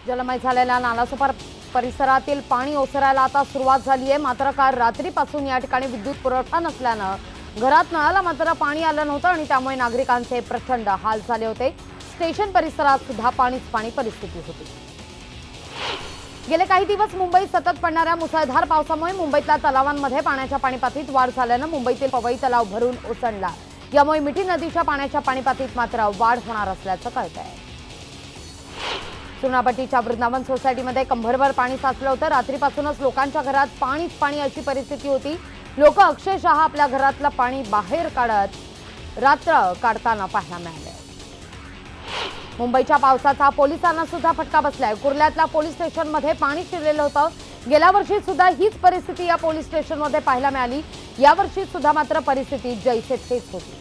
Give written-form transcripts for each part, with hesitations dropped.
जलमय झालेल्या नालासोपारा परिसरातील पाणी ओसरायला आता सुरुवात झाली आहे। मात्र काल रात्रीपासून या ठिकाणी विद्युत पुरवठा नसल्याने घरात नळाला मात्र पाणी आलं नव्हतं आणि त्यामुळे नागरिकांचे प्रचंड हाल झाले होते। स्टेशन परिसरात सुद्धा पाणी परिस्थिती होती। गेले काही दिवस मुंबईत सतत पडणाऱ्या मुसळधार पावसामुळे मुंबईतल्या तलावांमध्ये पाण्याच्या पाणीपातळीत वाढ झाल्याने मुंबईतील पवई तलाव भरून ओसंडला। यामुळे मिठी नदीच्या पाण्याच्या पाणीपातळीत मात्र वाढ होणार असल्याचं कळतंय। चुनाभट्टीच्या वृंदावन सोसायटीमध्ये कंभरभर पाणी साचलं होतं। रात्रीपासूनच लोकांच्या घरात पाणी अशी परिस्थिती होती। लोक अक्षरशः आपल्या घरातलं पाणी बाहेर काढत रात्र काढताना पाहायला मिळाले। मुंबईच्या पावसाचा पोलिसांना सुद्धा फटका बसलाय। कुर्ल्यातल्या पोलीस स्टेशनमध्ये पाणी शिरलेलं होतं। गेल्या वर्षी सुद्धा हीच परिस्थिती या पोलीस स्टेशनमध्ये पाहायला मिळाली। यावर्षी सुद्धा मात्र परिस्थिती जैसे थेच होती।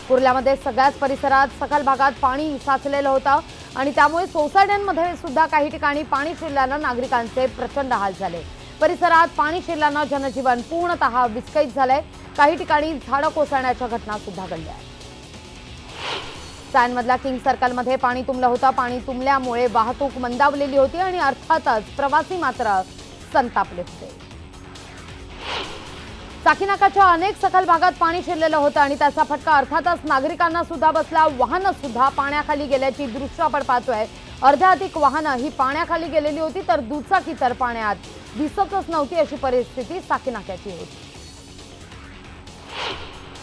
कुर्ल्यामध्ये सगळ्याच परिसरात सखल भागात पाणी साचलेलं होतं आणि त्यामुळे सोसायट्यांमध्ये सुद्धा काही ठिकाणी पाणी शिरल्याने नागरिकांचे प्रचंड हाल झाले। परिसरात पाणी शिरल्याने जनजीवन पूर्णतः विस्कळीत झालंय। काही ठिकाणी झाडं कोसळण्याच्या घटना सुद्धा घडल्या। सायनमधल्या किंग सर्कलमध्ये पाणी तुंबलं होतं। पाणी तुंबल्यामुळे वाहतूक मंदावलेली होती आणि अर्थातच प्रवासी मात्र संतापले होते। साकीनाकाच्या अनेक सखल भागात पाणी शिरलेलं होतं आणि त्याचा फटका अर्थातच नागरिकांना सुद्धा बसला। वाहनं सुद्धा पाण्याखाली गेल्याची दृश्य आपण पाहतोय। अर्ध्याधिक वाहनं ही पाण्याखाली गेलेली होती तर दुचाकी तर पाण्यात दिसतच नव्हती अशी परिस्थिती साकीनाक्याची होती।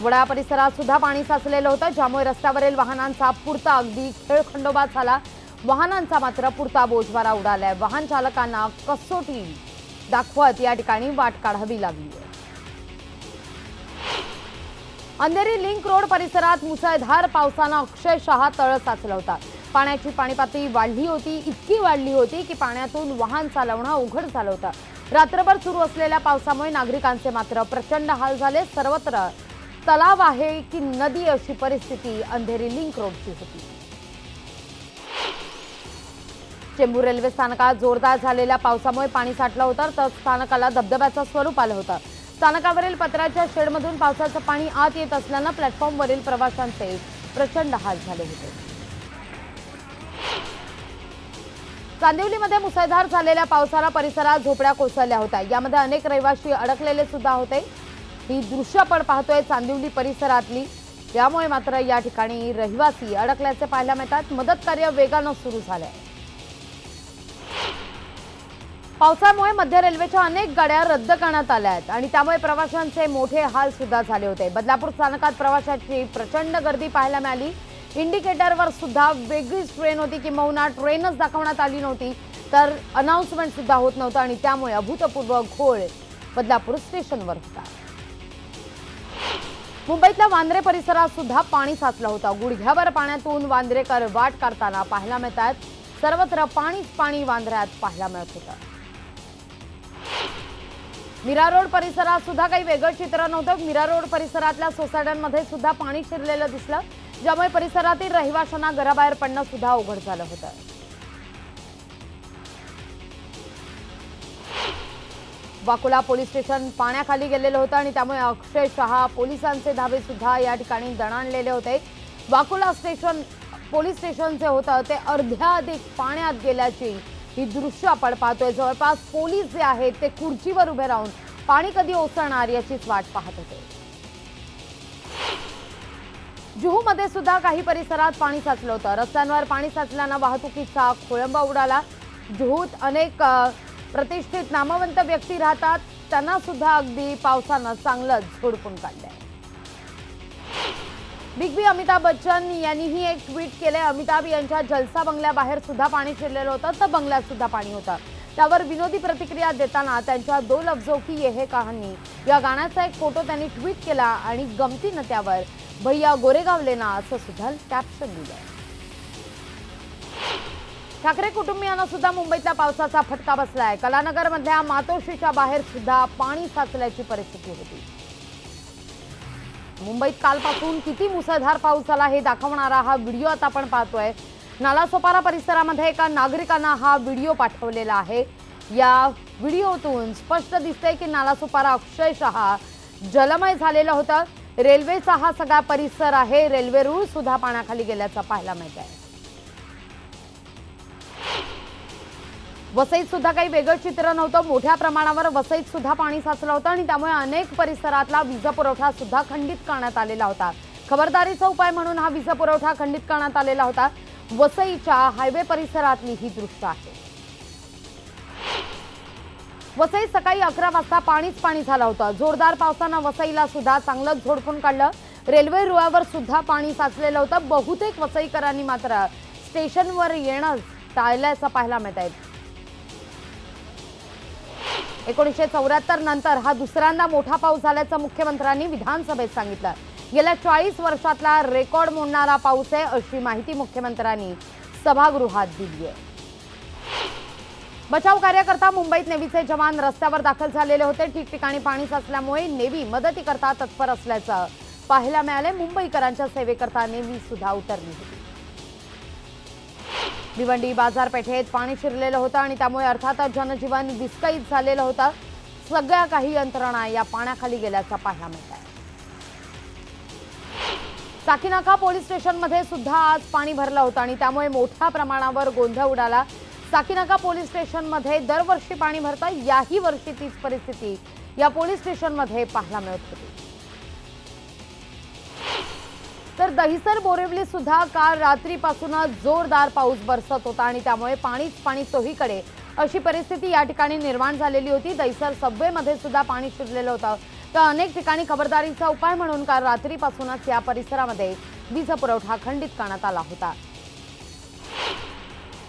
वडा परिसरात सुद्धा पाणी साचलेलं होतं, ज्यामुळे रस्त्यावरील वाहनांचा पुरता अगदी खेळखंडोबा झाला। वाहनांचा मात्र पुरता बोजवारा उडालाय। वाहन चालकांना कसोटी दाखवत या ठिकाणी वाट काढावी लागली आहे। अंधेरी लिंक रोड परिसरात मुसळधार पावसाने अक्षरशः तळ साचला होता। पाण्याची पाणीपातळी वाढली होती, इतकी वाढली होती की पाण्यातून वाहन चालवणं अवघड झालं होतं। रात्रभर सुरू असलेल्या पावसामुळे नागरिकांचे मात्र प्रचंड हाल झाले। सर्वत्र तलाव आहे की नदी अशी परिस्थिती अंधेरी लिंक रोडची होती। चेंबूर रेल्वे स्थानकात जोरदार झालेल्या पावसामुळे पाणी साठलं होतं तर स्थानकाला धबधब्याचं स्वरूप आलं होतं। स्थानकावरील पत्र्याच्या शेडमधून पावसाचं पाणी आत येत असल्याने प्लॅटफॉर्मवरील प्रवाशांचे प्रचंड हाल झाले होते। चांदिवलीमध्ये मुसळधार झालेल्या पावसाला परिसरात झोपड्या कोसळल्या होत्या। यामध्ये अनेक रहिवासी अडकलेले सुद्धा होते। ही दृश्य आपण पाहतोय चांदिवली परिसरातली। त्यामुळे मात्र या ठिकाणी रहिवासी अडकल्याचे पाहायला मिळतात। मदत कार्य वेगाने सुरू झालंय। पावसामुळे मध्य रेल्वेच्या अनेक गाड्या रद्द करण्यात आल्या आहेत आणि त्यामुळे प्रवाशांचे मोठे हाल सुद्धा झाले होते। बदलापूर स्थानकात प्रवाशांची प्रचंड गर्दी पाहायला मिळाली। इंडिकेटरवर सुद्धा वेगळीच ट्रेन होती किंवा ट्रेनच दाखवण्यात आली नव्हती तर अनाउन्समेंट सुद्धा होत नव्हतं आणि त्यामुळे अभूतपूर्व घोळ बदलापूर स्टेशनवर होता। मुंबईतल्या वांद्रे परिसरात सुद्धा पाणी साचलं होतं। गुडघ्यावर पाण्यातून वांद्रेकर वाट काढताना पाहायला मिळतात। सर्वत्र पाणी वांद्र्यात पाहायला मिळत होतं। मीरा रोड परिसरात सुद्धा काही वेगळं चित्र नव्हतं। मीरा रोड परिसरातल्या सोसायट्यांमध्ये सुद्धा पाणी शिरलेलं दिसलं, ज्यामुळे परिसरातील रहिवाशांना घराबाहेर पडणं सुद्धा अवघड झालं होतं। वाकोला पोलीस स्टेशन पाण्याखाली गेलेलं होतं आणि त्यामुळे अक्षरशः पोलिसांचे धाबे सुद्धा या ठिकाणी दणाणलेले होते। वाकोला पोलीस स्टेशन जे होतं ते अर्ध्याधिक पाण्यात गेल्याची ही दृश्य आपण पाहतोय। जवळपास पोलीस जे आहेत ते खुर्चीवर उभे राहून पाणी कधी ओसरणार याचीच वाट पाहत होते। जुहूमध्ये सुद्धा काही परिसरात पाणी साचलं होतं। रस्त्यांवर पाणी साचल्याने वाहतुकीचा खोळंबा उडाला। जुहूत अनेक प्रतिष्ठित नामवंत व्यक्ती राहतात, त्यांना सुद्धा अगदी पावसानं चांगलंच झोडपून काढलंय। बिग बी अमिताभ बच्चन यांनीही एक ट्विट केले। अमिताभ यांच्या जलसा बंगल्याबाहेर सुद्धा पाणी शिरलेलं होतं तर बंगल्यात सुद्धा पाणी होतं। त्यावर विनोदी प्रतिक्रिया देताना त्यांच्या दो लफ्जों की ये है कहानी या गाण्याचा एक फोटो त्यांनी ट्विट केला आणि गमतीनं त्यावर भैया गोरेगाव लेना असं सुद्धा कॅप्शन दिलं। ठाकरे कुटुंबियांना सुद्धा मुंबईतल्या पावसाचा फटका बसलाय। कलानगरमधल्या मातोश्रीच्या बाहेर सुद्धा पाणी साचल्याची परिस्थिती होती। मुंबईत कालपासून किती मुसळधार पाऊस झाला हे दाखवणारा हा व्हिडिओ आता आपण पाहतोय। नालासोपारा परिसरामध्ये एका नागरिकांना हा व्हिडिओ पाठवलेला आहे। या व्हिडिओतून स्पष्ट दिसतंय की नालासोपारा अक्षरशः जलमय झालेलं होतं। रेल्वेचा हा सगळा परिसर आहे। रेल्वे रूळ सुद्धा पाण्याखाली गेल्याचं पाहायला मिळतंय। वसईत सुद्धा काही वेगळं चित्र नव्हतं। मोठ्या प्रमाणावर वसईत सुद्धा पाणी साचलं होतं आणि त्यामुळे अनेक परिसरातला वीज पुरवठा सुद्धा खंडित करण्यात आलेला होता। खबरदारीचा उपाय म्हणून हा वीज पुरवठा खंडित करण्यात आलेला होता। वसईच्या हायवे परिसरातली ही दृश्य आहे। वसईत सकाळी 11 वाजता पाणी झालं होतं। जोरदार पावसानं वसईला सुद्धा चांगलंच झोडपून काढलं। रेल्वे रुळावर सुद्धा पाणी साचलेलं होतं। बहुतेक वसईकरांनी मात्र स्टेशनवर येणं टाळल्याचं पाहायला मिळत आहे। 1974 नंतर हा दुसऱ्यांदा मोठा पाऊस झाल्याचं मुख्यमंत्र्यांनी विधानसभेत सांगितलं। गेल्या 40 वर्षातला रेकॉर्ड मोडणारा पाऊस आहे अशी माहिती मुख्यमंत्र्यांनी सभागृहात दिली आहे। बचाव कार्यकर्ता मुंबईत नेव्हीचे जवान रस्त्यावर दाखल झालेले होते। ठिकठिकाणी पाणी साचल्यामुळे नेव्ही मदतीकरता तत्पर असल्याचं पाहायला मिळाले। मुंबईकरांच्या सेवेकरता नेव्ही सुद्धा उतरली होती। भिवंडी बाजारपेठेत पाणी शिरलेलं होतं आणि त्यामुळे अर्थातच जनजीवन विस्कळीत झालेलं होतं। सगळ्या काही यंत्रणा या पाण्याखाली गेल्याचं पाहायला मिळत आहे। साकीनाका पोलीस स्टेशनमध्ये सुद्धा आज पाणी भरलं होतं आणि त्यामुळे मोठ्या प्रमाणावर गोंधळ उडाला। साकीनाका पोलीस स्टेशनमध्ये दरवर्षी पाणी भरतं। याही वर्षी तीच परिस्थिती या पोलीस स्टेशनमध्ये पाहायला मिळत होती। तर दहिसर बोरिवली सुद्धा काल रात्रीपासूनच जोरदार पाऊस बरसत होता आणि त्यामुळे पाणी चोहीकडे अशी परिस्थिती या ठिकाणी निर्माण झालेली होती। दहिसर सबवेमध्ये सुद्धा पाणी शिरलेलं होतं। तर अनेक ठिकाणी खबरदारीचा उपाय म्हणून काल रात्रीपासूनच या परिसरामध्ये वीज पुरवठा खंडित करण्यात आला होता।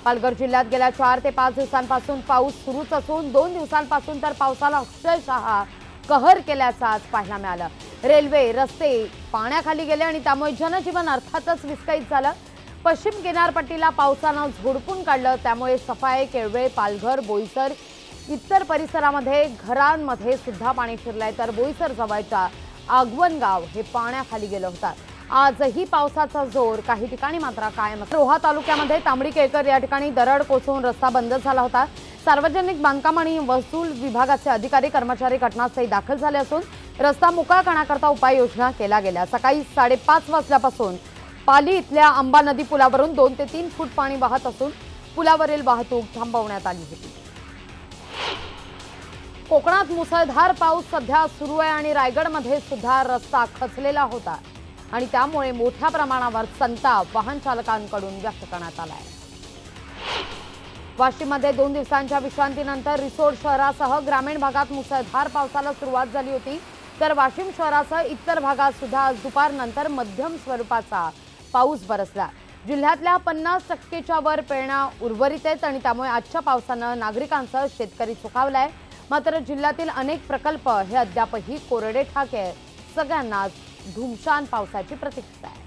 पालघर जिल्ह्यात गेल्या 4 ते 5 दिवसांपासून पाऊस सुरूच असून 2 दिवसांपासून तर पावसाला अक्षरशः कहर केल्याचं आज पाहायला मिळालं। रेल्वे रस्ते पाण्याखाली गेले आणि त्यामुळे जनजीवन अर्थातच विस्कळीत झालं। पश्चिम किनारपट्टीला पावसानं झोडपून काढलं। त्यामुळे सफाळे, केळवे, पालघर, बोईसर इतर परिसरामध्ये घरांमध्ये सुद्धा पाणी शिरलंय। तर बोईसर जवळच्या आगवणगाव हे पाण्याखाली गेलं होतं। आजही पावसाचा जोर काही ठिकाणी मात्र कायम। रोहा तालुक्यामध्ये तांबडी केळकर या ठिकाणी दरड कोसळून रस्ता बंद झाला होता। सार्वजनिक बांधकाम आणि वसूल विभागाचे अधिकारी कर्मचारी घटनास्थळी दाखल झाले असून रस्ता मोकळा करण्याकरता उपाययोजना केल्या गेल्या। सकाळी 5:30 वाजल्यापासून पाली इथल्या अंबा नदी पुलावरून 2 ते 3 फूट पाणी वाहत असून पुलावरील वाहतूक थांबवण्यात आली होती। कोकणात मुसळधार पाऊस सध्या सुरू आहे आणि रायगडमध्ये सुद्धा रस्ता खचलेला होता आणि त्यामुळे मोठ्या प्रमाणावर संताप वाहन चालकांकडून व्यक्त करण्यात आला आहे। वाशिममध्ये 2 दिवसांच्या विश्रांतीनंतर रिसोड शहरासह ग्रामीण भागात मुसळधार पावसाला सुरुवात झाली होती। तर वाशिम शहरासह इतर भागात सुद्धा आज दुपारनंतर मध्यम स्वरूपाचा पाऊस बरसला। जिल्ह्यातल्या 50% वर पेरण्या उर्वरित आहेत आणि त्यामुळे आजच्या पावसानं नागरिकांसह शेतकरी सुखावलाय। मात्र जिल्ह्यातील अनेक प्रकल्प हे अद्यापही कोरडे ठाके आहेत। सगळ्यांनाच धुमशान पावसाची प्रतीक्षा आहे।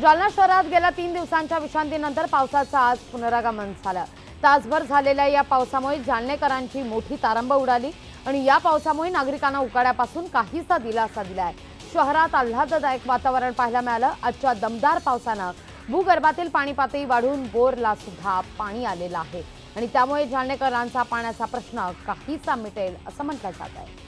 जालना शहरात गेल्या 3 दिवसांच्या विश्रांतीनंतर पावसाचं आज पुनरागमन झालं। तासभर झालेल्या या पावसामुळे जालनेकरांची मोठी तारंबळ उडाली आणि या पावसामुळे नागरिकांना उकाड्यापासून काहीसा दिलासा दिलाय। शहरात आल्हाददायक वातावरण पाहायला मिळालं। आजच्या दमदार पावसानं भूगर्भातील पाणी पातळी वाढून बोरला सुद्धा पाणी आलेलं आहे आणि त्यामुळे जालनेकरांचा पाण्याचा प्रश्न काहीसा मिटेल असं म्हटलं जात आहे।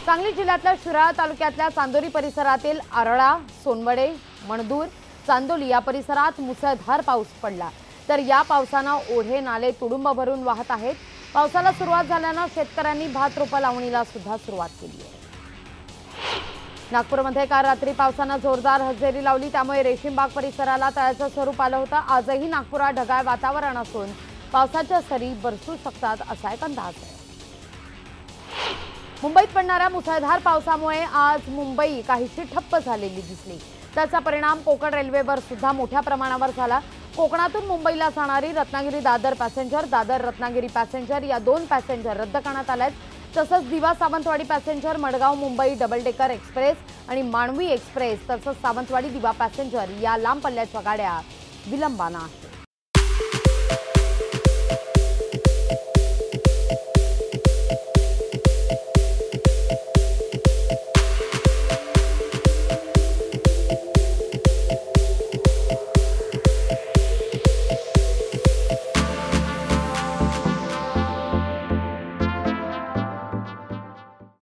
सांगली जिल्ह्यातल्या शिराळा तालुक्यातल्या चांदोरी परिसरातील आरळा, सोनवडे, मणदूर, चांदोली या परिसरात मुसळधार पाऊस पडला। तर या पावसानं ओढे नाले तुडुंब भरून वाहत आहेत। पावसाला सुरुवात झाल्यानं शेतकऱ्यांनी भात रोपा लावणीला सुद्धा सुरुवात केली आहे। नागपूरमध्ये काल रात्री पावसानं जोरदार हजेरी लावली। त्यामुळे रेशीमबाग परिसराला तळ्याचं स्वरूप आलं होतं। आजही नागपुरात ढगाळ वातावरण असून पावसाच्या सरी बरसू शकतात असा एक अंदाज आहे। मुंबईत पडणाऱ्या मुसळधार पावसामुळे आज मुंबई काहीशी ठप्प झालेली दिसली। त्याचा परिणाम कोकण रेल्वेवर सुद्धा मोठ्या प्रमाणावर झाला। कोकणातून मुंबईला जाणारी रत्नागिरी दादर पॅसेंजर, दादर रत्नागिरी पॅसेंजर या 2 पॅसेंजर रद्द करण्यात आल्यात। तसंच दिवा Sawantwadi passenger, Madgaon Mumbai double decker express आणि मांडवी एक्सप्रेस तसंच सावंतवाडी दिवा पॅसेंजर या लांब पल्ल्याच्या गाड्या विलंबानं आहेत।